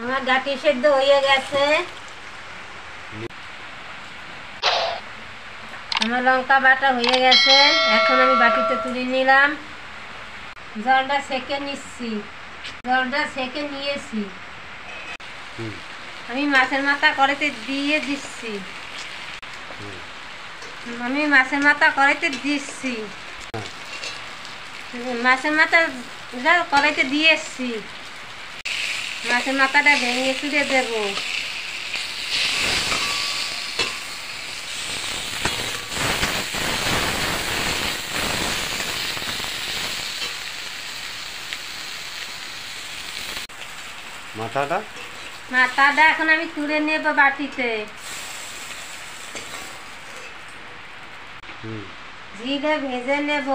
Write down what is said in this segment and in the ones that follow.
আমার ডাটি সেদ্ধ হয়ে গেছে। আমার লঙ্কা বাটা হয়ে গেছে। এখন আমি বাটিতে তুলে নিলাম। জলটা সেকে নিচ্ছি। জলটা সেকে নিয়েছি। আমি মাছের মাথা কড়াইতে দিয়ে দিচ্ছি। মাছের মাথা কড়াইতে দিয়ে এসছি। মাছের মাথাটা ভেঙে চুড়ে দেব। মাথাটা এখন আমি তুলে নেব বাটিতে। জিরে ভেজে নেব।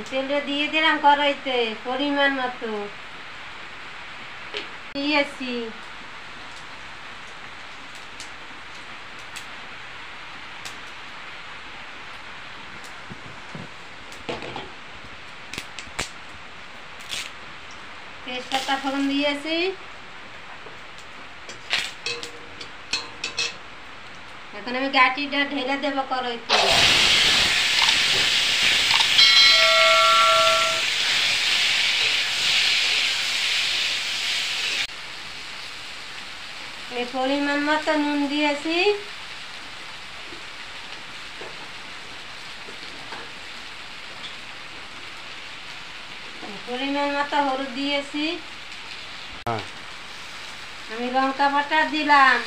তেলটা দিয়ে দিলাম কড়াইতে পরিমাণ মতো দিয়েছি। তেজপাতা ফোড়ন দিয়েছি। এখন আমি গাটিটা ঢেলে দেব কড়াইতে। এই পরিমাণ মতো নুন দিয়েছি। পরিমাণ মতো হলুদ দিয়েছি। আমি লঙ্কা বাটা দিলাম।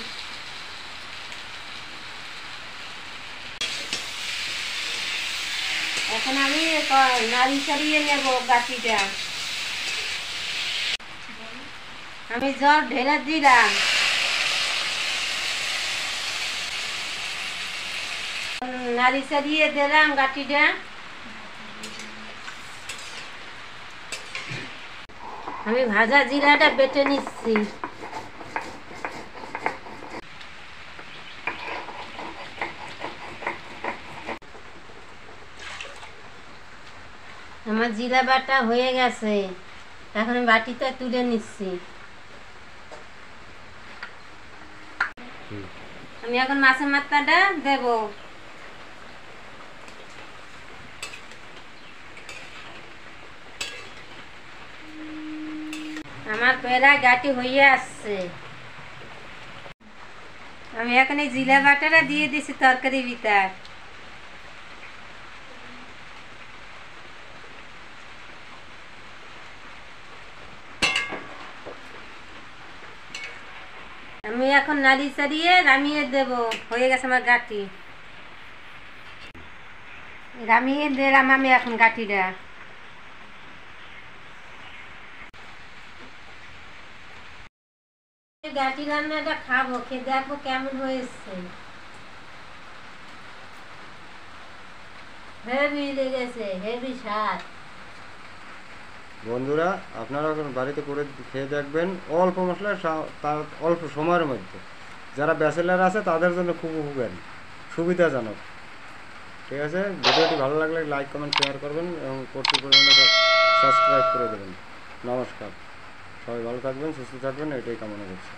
এখন আমি নাড়ি চাড়িয়ে নেব গাটিটা। আমি জল ঢেলে দিলাম। নাড়ি চাড়িয়ে দিলাম গাটিটা। আমি ভাজা জিরাটা বেটে নিচ্ছি। আমার জিরা বাটা হয়ে গেছে। এখন আমি বাটিতে তুলে নিচ্ছি। আমি এখন মাছের মাথাটা দেব। আমার প্রায় গাটি হয়ে আসছে। আমি এখন এই জিরা বাটাটা দিয়ে দিচ্ছি তরকারি ভিতর। আমি এখন নাড়ি চাড়িয়ে নামিয়ে দেব। হয়ে গেছে আমার গাটি। নামিয়ে দিলাম আমি এখন গাটিটা। গাটি রান্নাটা খাবো, খেয়ে দেখবো কেমন হয়েছে। হেভি লেগেছে, হেভি স্বাদ। বন্ধুরা, আপনারা বাড়িতে করে খেয়ে দেখবেন অল্প মশলায় তার অল্প সময়ের মধ্যে। যারা ব্যাচেলার আছে তাদের জন্য খুব উপকারী, সুবিধাজনক। ঠিক আছে, ভিডিওটি ভালো লাগলে লাইক কমেন্ট শেয়ার করবেন এবং প্রচুর পরিমাণে সাবস্ক্রাইব করে দেবেন। নমস্কার, সবাই ভালো থাকবেন, সুস্থ থাকবেন, এটাই কামনা করছি।